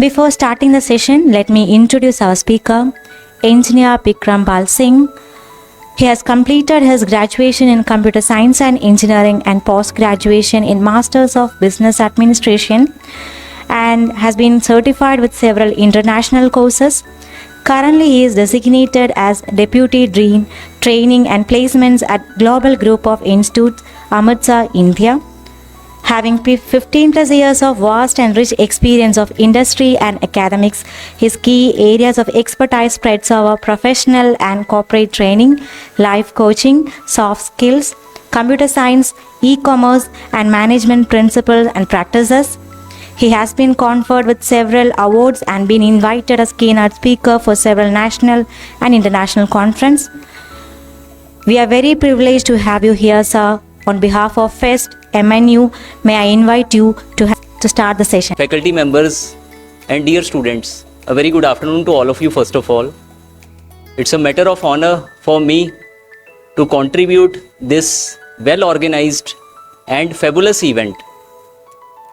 Before starting the session, let me introduce our speaker, Engineer Bikram Pal Singh. He has completed his graduation in Computer Science and Engineering and post-graduation in Masters of Business Administration and has been certified with several international courses. Currently, he is designated as Deputy Dean Training and Placements at Global Group of Institutes, Amritsar, India. Having 15 plus years of vast and rich experience of industry and academics, his key areas of expertise spreads over professional and corporate training, life coaching, soft skills, computer science, e-commerce, and management principles and practices. He has been conferred with several awards and been invited as keynote speaker for several national and international conferences. We are very privileged to have you here, sir. On behalf of FEST MNU, may I invite you to start the session. Faculty members and dear students, a very good afternoon to all of you first of all. It's a matter of honor for me to contribute this well-organized and fabulous event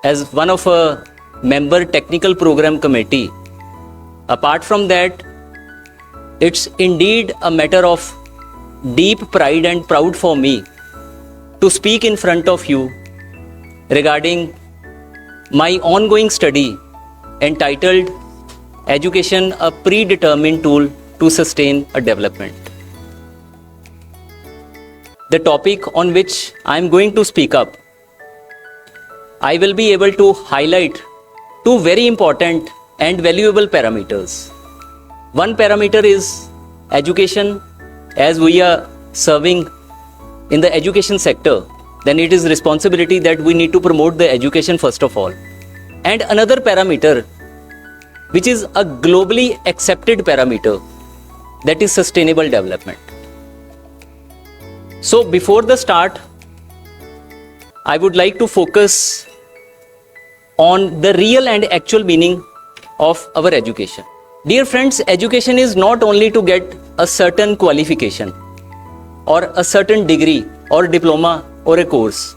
as one of a member technical program committee. Apart from that, it's indeed a matter of deep pride and proud for me to speak in front of you regarding my ongoing study entitled Education, a Predetermined Tool to Sustain a Development. The topic on which I am going to speak up, I will be able to highlight two very important and valuable parameters. One parameter is education. As we are serving in the education sector, then it is responsibility that we need to promote the education first of all. And another parameter, which is a globally accepted parameter, that is sustainable development. So before the start, I would like to focus on the real and actual meaning of our education. Dear friends, education is not only to get a certain qualification or a certain degree or diploma or a course.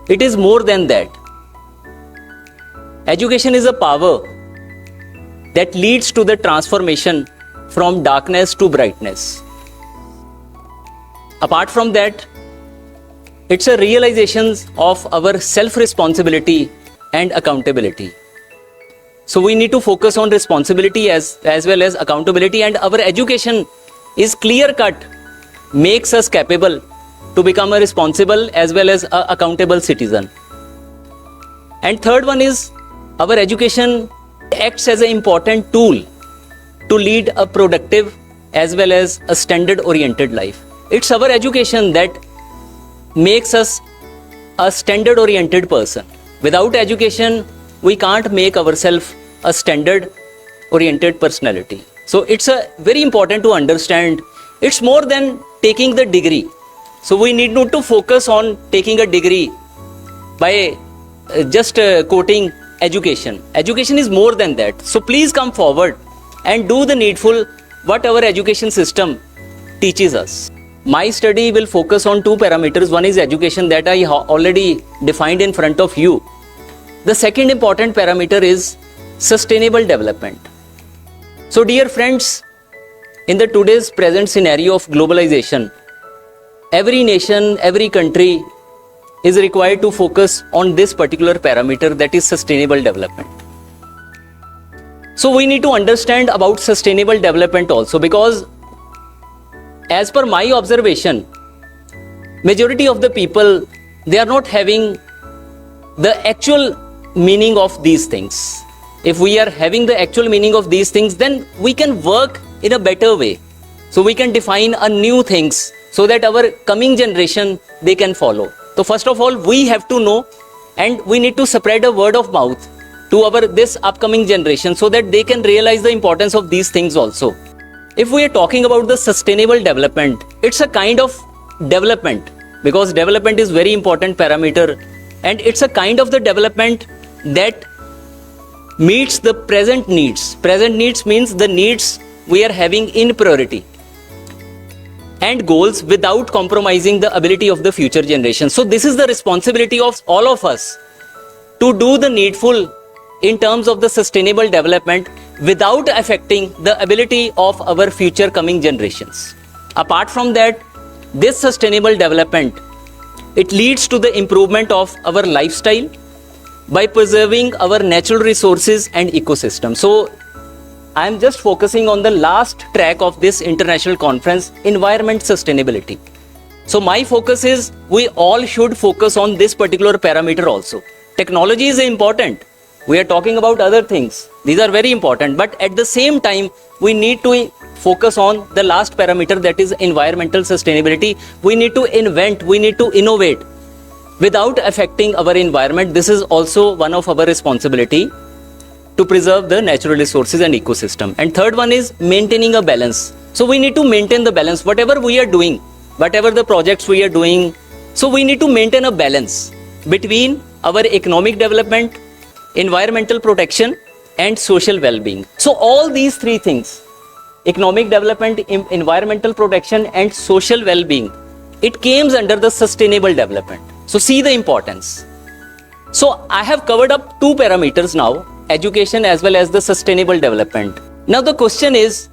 It is more than that. Education is a power that leads to the transformation from darkness to brightness. Apart from that, it's a realization of our self-responsibility and accountability. So we need to focus on responsibility as well as accountability, and our education is clear-cut, makes us capable to become a responsible as well as a accountable citizen. And third one is, our education acts as an important tool to lead a productive as well as a standard-oriented life. It's our education that makes us a standard-oriented person. Without education, we can't make ourselves a standard-oriented personality. So it's a very important to understand. It's more than taking the degree. So we need not to focus on taking a degree by just quoting education. Education is more than that. So please come forward and do the needful what our education system teaches us. My study will focus on two parameters. One is education that I already defined in front of you. The second important parameter is sustainable development. So dear friends, in the today's present scenario of globalization, every nation, every country is required to focus on this particular parameter, that is sustainable development. So we need to understand about sustainable development also, because as per my observation, majority of the people, they are not having the actual meaning of these things. If we are having the actual meaning of these things, then we can work in a better way. So we can define a new things so that our coming generation, they can follow. So first of all, we have to know, and we need to spread a word of mouth to our this upcoming generation so that they can realize the importance of these things also. If we are talking about the sustainable development, it's a kind of development, because development is very important parameter, and it's a kind of the development that meets the present needs. Present needs means the needs we are having in priority, and goals without compromising the ability of the future generation. So this is the responsibility of all of us to do the needful in terms of the sustainable development without affecting the ability of our future coming generations. Apart from that, this sustainable development, it leads to the improvement of our lifestyle by preserving our natural resources and ecosystem. So I am just focusing on the last track of this international conference, environment sustainability. So my focus is we all should focus on this particular parameter also. Technology is important. We are talking about other things. These are very important. But at the same time, we need to focus on the last parameter, that is environmental sustainability. We need to invent, we need to innovate without affecting our environment. This is also one of our responsibility to preserve the natural resources and ecosystem. And third one is maintaining a balance. So we need to maintain the balance. Whatever we are doing, whatever the projects we are doing, so we need to maintain a balance between our economic development, environmental protection, and social well-being. So all these three things, economic development, environmental protection, and social well-being, it comes under the sustainable development. So see the importance. So I have covered up two parameters now, education as well as the sustainable development. Now the question is,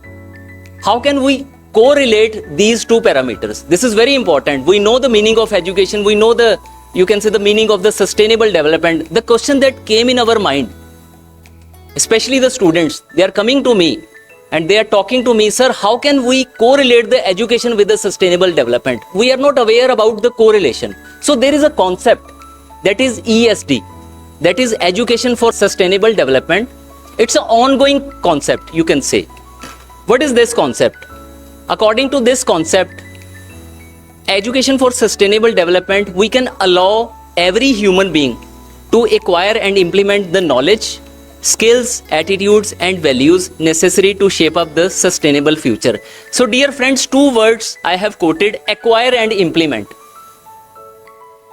how can we correlate these two parameters? This is very important. We know the meaning of education, we know the, you can say, the meaning of the sustainable development. The question that came in our mind, especially the students, they are coming to me and they are talking to me, sir, how can we correlate the education with the sustainable development? We are not aware about the correlation. So there is a concept that is ESD, that is education for sustainable development. It's an ongoing concept, you can say. What is this concept? According to this concept, education for sustainable development, we can allow every human being to acquire and implement the knowledge, skills, attitudes, and values necessary to shape up the sustainable future. So dear friends, two words I have quoted: acquire and implement.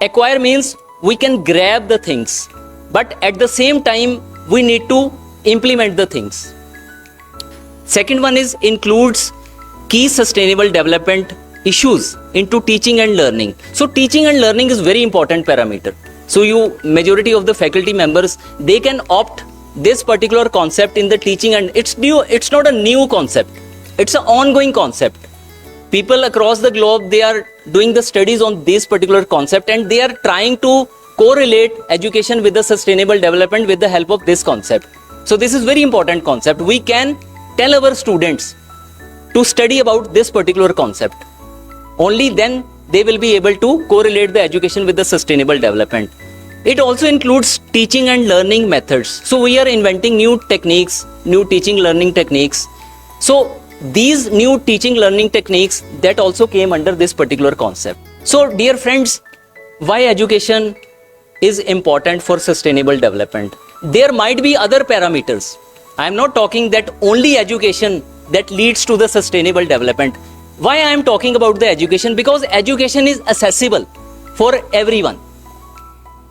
Acquire means we can grab the things, but at the same time we need to implement the things. Second one is includes key sustainable development issues into teaching and learning. So teaching and learning is very important parameter. So you, majority of the faculty members, they can opt this particular concept in the teaching, and it's new, it's not a new concept, it's an ongoing concept. People across the globe, they are doing the studies on this particular concept and they are trying to correlate education with the sustainable development with the help of this concept. So this is very important concept. We can tell our students to study about this particular concept. Only then they will be able to correlate the education with the sustainable development. It also includes teaching and learning methods. So we are inventing new techniques, new teaching learning techniques. So these new teaching learning techniques, that also came under this particular concept. So dear friends, why education is important for sustainable development? There might be other parameters. I am not talking that only education that leads to the sustainable development. Why I am talking about the education? Because education is accessible for everyone,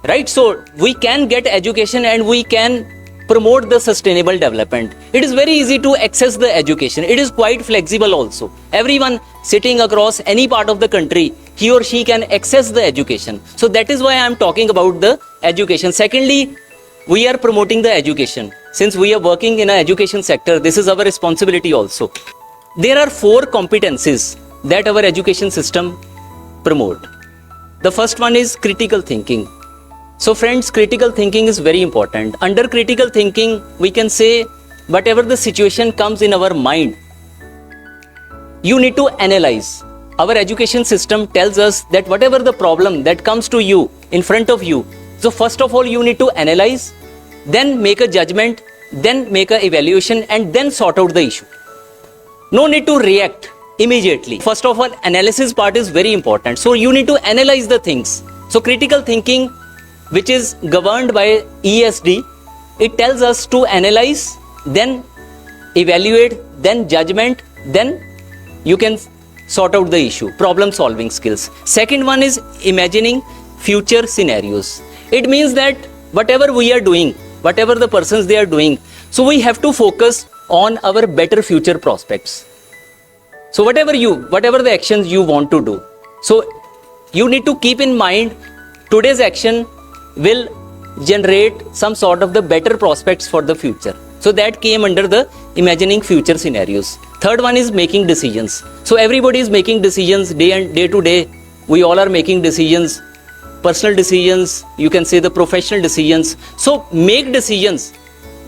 right? So we can get education and we can promote the sustainable development. It is very easy to access the education. It is quite flexible also. Everyone sitting across any part of the country, he or she can access the education. So that is why I am talking about the education. Secondly, we are promoting the education. Since we are working in an education sector, this is our responsibility also. There are 4 competencies that our education system promote. The first one is critical thinking. So friends, critical thinking is very important. Under critical thinking, we can say whatever the situation comes in our mind, you need to analyze. Our education system tells us that whatever the problem that comes to you, in front of you, so first of all, you need to analyze, then make a judgment, then make an evaluation, and then sort out the issue. No need to react immediately. First of all, analysis part is very important. So you need to analyze the things. So critical thinking, which is governed by ESD, it tells us to analyze, then evaluate, then judgment, then you can sort out the issue. Problem solving skills. Second one is imagining future scenarios. It means that whatever we are doing, whatever the persons they are doing, so we have to focus on our better future prospects. So whatever the actions you want to do, so you need to keep in mind today's action will generate some sort of the better prospects for the future. So that came under the imagining future scenarios. Third one is making decisions. So everybody is making decisions day to day. We all are making decisions, personal decisions, you can say the professional decisions. So make decisions,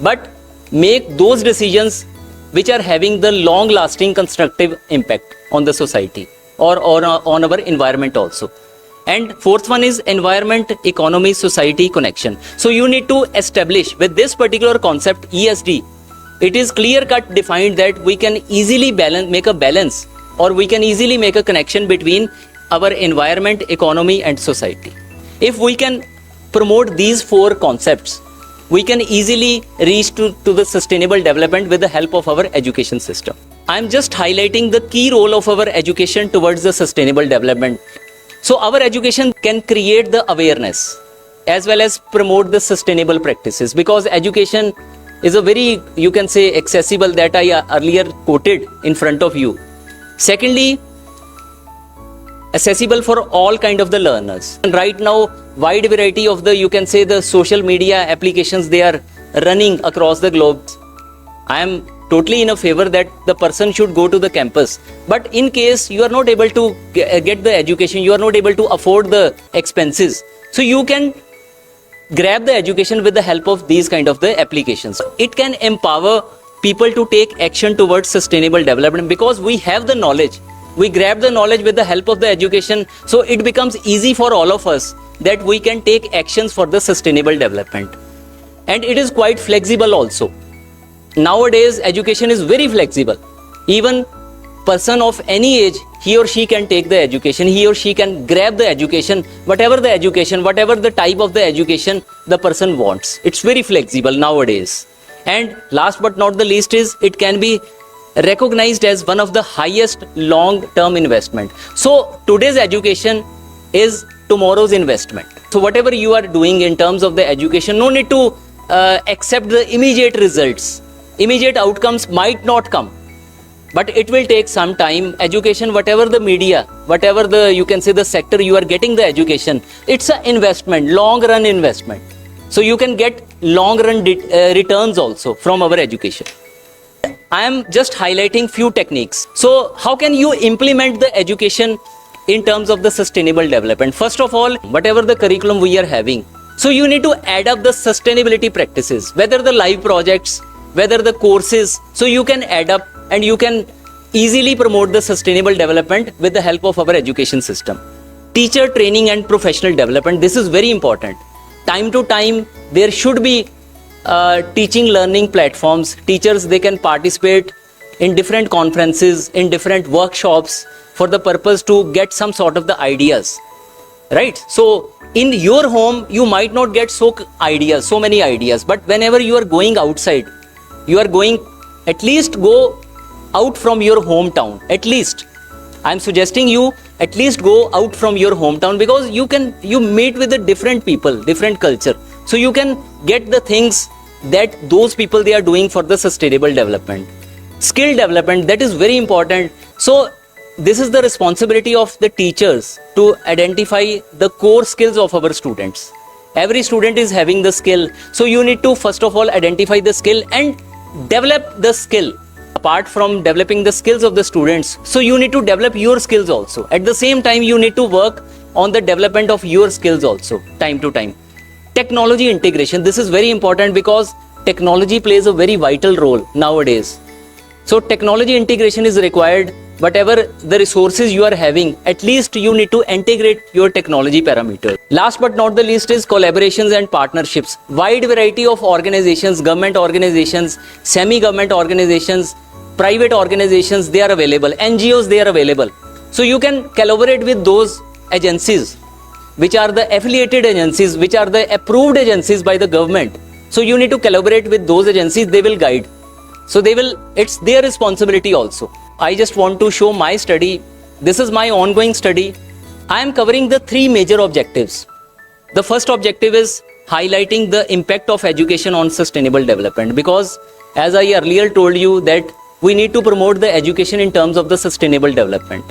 but make those decisions which are having the long lasting constructive impact on the society or on our environment also. And fourth one is environment, economy, society connection. So you need to establish with this particular concept ESD, it is clear cut defined that we can easily make a balance, or we can easily make a connection between our environment, economy and society. If we can promote these four concepts, we can easily reach to the sustainable development with the help of our education system. I am just highlighting the key role of our education towards the sustainable development. So our education can create the awareness as well as promote the sustainable practices, because education is a very, you can say, accessible, that I earlier quoted in front of you. Secondly, accessible for all kind of the learners. And right now, wide variety of the, you can say, the social media applications, they are running across the globe. I am totally in a favor that the person should go to the campus. But in case you are not able to get the education, you are not able to afford the expenses, so you can grab the education with the help of these kind of the applications. It can empower people to take action towards sustainable development, because we have the knowledge. We grab the knowledge with the help of the education, so it becomes easy for all of us that we can take actions for the sustainable development. And it is quite flexible also. Nowadays, education is very flexible. Even person of any age, he or she can take the education, he or she can grab the education, whatever the type of the education the person wants. It's very flexible nowadays. And last but not the least is, it can be recognized as one of the highest long-term investment. So today's education is tomorrow's investment. So whatever you are doing in terms of the education, no need to accept the immediate results. Immediate outcomes might not come, but it will take some time. Education, whatever the media, whatever the, you can say, the sector you are getting the education, it's an investment, long run investment. So you can get long run returns also from our education. I am just highlighting few techniques. So how can you implement the education in terms of the sustainable development? First of all, whatever the curriculum we are having, so you need to add up the sustainability practices, whether the live projects, whether the courses, so you can add up and you can easily promote the sustainable development with the help of our education system. Teacher training and professional development, this is very important. Time to time, there should be teaching learning platforms. Teachers, they can participate in different conferences, in different workshops for the purpose to get some sort of the ideas, right? So in your home, you might not get so many ideas, but whenever you are going outside, you are going, at least go out from your hometown. At least I'm suggesting you at least go out from your hometown, because you meet with the different people, different culture, so you can get the things that those people they are doing for the sustainable development. Skill development, that is very important. So this is the responsibility of the teachers to identify the core skills of our students. Every student is having the skill, so you need to first of all identify the skill and develop the skill. Apart from developing the skills of the students, so you need to develop your skills also. At the same time, you need to work on the development of your skills also, time to time. Technology integration, this is very important, because technology plays a very vital role nowadays. So technology integration is required. Whatever the resources you are having, at least you need to integrate your technology parameters. Last but not the least is collaborations and partnerships. Wide variety of organizations, government organizations, semi-government organizations, private organizations, they are available. NGOs, they are available. So you can collaborate with those agencies, which are the affiliated agencies, which are the approved agencies by the government. So you need to collaborate with those agencies, they will guide. So it's their responsibility also. I just want to show my study. This is my ongoing study. I am covering the three major objectives. The first objective is highlighting the impact of education on sustainable development, because as I earlier told you that we need to promote the education in terms of the sustainable development.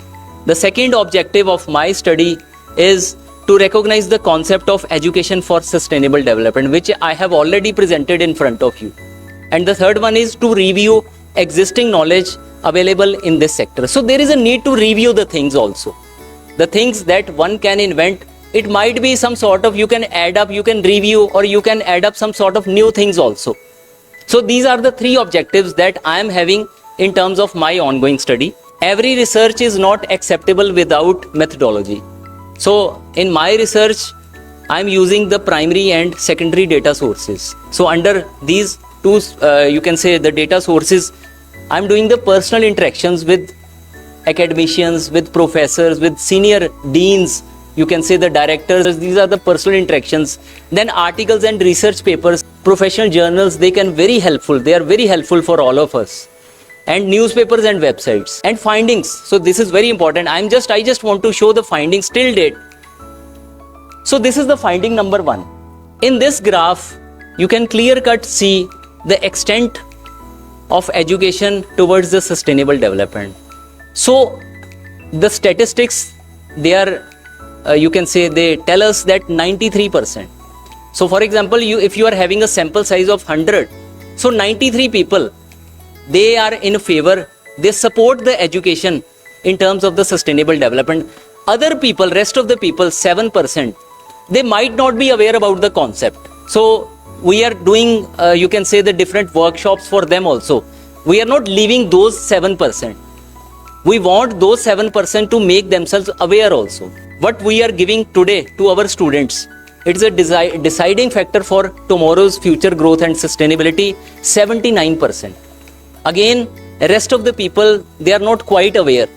The second objective of my study is to recognize the concept of education for sustainable development, which I have already presented in front of you. And the third one is to review existing knowledge available in this sector. So there is a need to review the things also. The things that one can invent, it might be some sort of, you can add up, you can review, or you can add up some sort of new things also. So these are the three objectives that I am having in terms of my ongoing study. Every research is not acceptable without methodology. So in my research, I am using the primary and secondary data sources. So under these two, you can say the data sources, I am doing the personal interactions with academicians, with professors, with senior deans, you can say the directors. These are the personal interactions. Then articles and research papers, professional journals, they can very helpful. They are very helpful for all of us. And newspapers and websites and findings. So this is very important. I just want to show the findings till date. So this is the finding number 1. In this graph, you can clear-cut see the extent of education towards the sustainable development. So the statistics, they are, you can say, they tell us that 93%. So for example, if you are having a sample size of 100, so 93 people, they are in favor, they support the education in terms of the sustainable development. Other people, rest of the people, 7%, they might not be aware about the concept. So we are doing, you can say, the different workshops for them also. We are not leaving those 7%. We want those 7% to make themselves aware also. What we are giving today to our students, it is a deciding factor for tomorrow's future growth and sustainability, 79%. Again, rest of the people, they are not quite aware.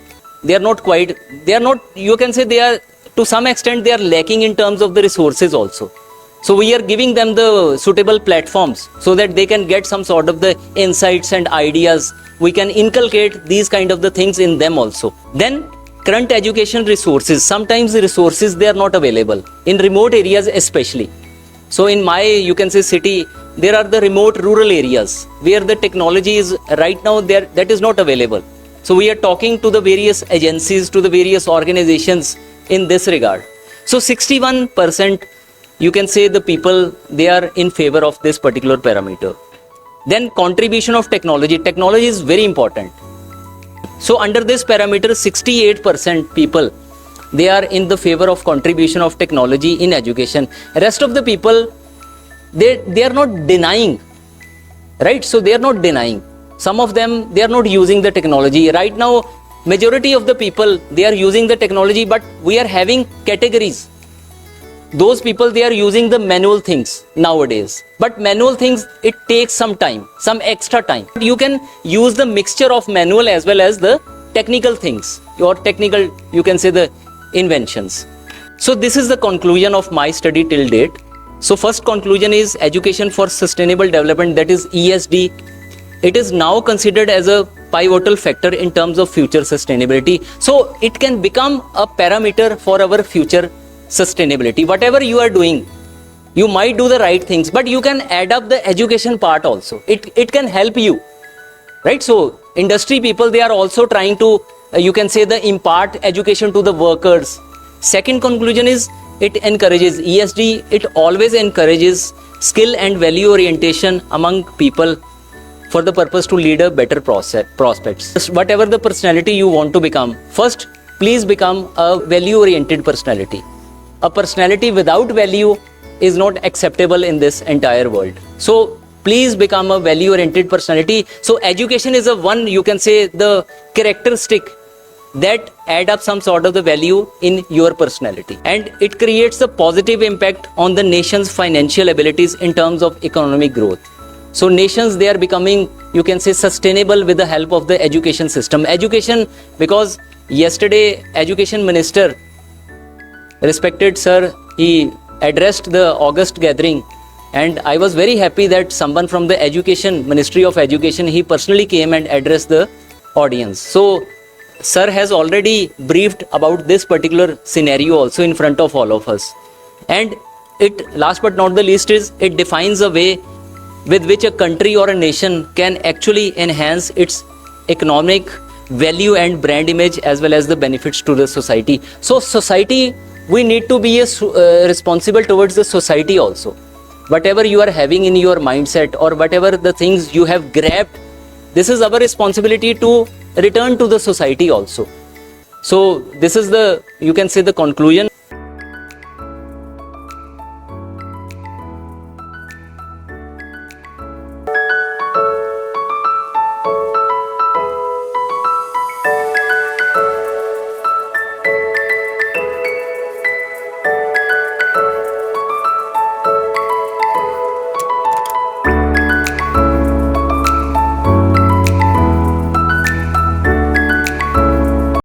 You can say they are, to some extent, they are lacking in terms of the resources also. So we are giving them the suitable platforms so that they can get some sort of the insights and ideas. We can inculcate these kind of the things in them also. Then current education resources, sometimes the resources, they are not available in remote areas especially. So in my, you can say, city, there are the remote rural areas where the technology is right now there, that is not available. So we are talking to the various agencies, to the various organizations in this regard. So 61%, you can say, the people, they are in favor of this particular parameter. Then contribution of technology. Technology is very important. So under this parameter, 68% people, they are in the favor of contribution of technology in education. Rest of the people, they are not denying, right? So they are not denying. Some of them, they are not using the technology. Right now, majority of the people, they are using the technology, but we are having categories. Those people, they are using the manual things nowadays. But manual things, it takes some time, some extra time. You can use the mixture of manual as well as the technical things, your technical, you can say, the inventions. So this is the conclusion of my study till date. So first conclusion is education for sustainable development, that is ESD. It is now considered as a pivotal factor in terms of future sustainability. So it can become a parameter for our future sustainability. Whatever you are doing, you might do the right things, but you can add up the education part also. It can help you, right? So industry people, they are also trying to, you can say, the impart education to the workers. Second conclusion is it encourages ESD. It always encourages skill and value orientation among people for the purpose to lead a better prospects. Whatever the personality you want to become, first, please become a value-oriented personality. A personality without value is not acceptable in this entire world. So please become a value-oriented personality. So education is a one, you can say, the characteristic that add up some sort of the value in your personality. And it creates a positive impact on the nation's financial abilities in terms of economic growth. So nations, they are becoming, you can say, sustainable with the help of the education system. Education, because yesterday, education minister, respected sir, he addressed the August gathering, and I was very happy that someone from the education, Ministry of Education, he personally came and addressed the audience. So sir has already briefed about this particular scenario also in front of all of us. And it, last but not the least, is it defines a way with which a country or a nation can actually enhance its economic value and brand image as well as the benefits to the society. So society we need to be responsible towards the society also. Whatever you are having in your mindset or whatever the things you have grabbed, this is our responsibility to return to the society also. So this is the, you can say, the conclusion.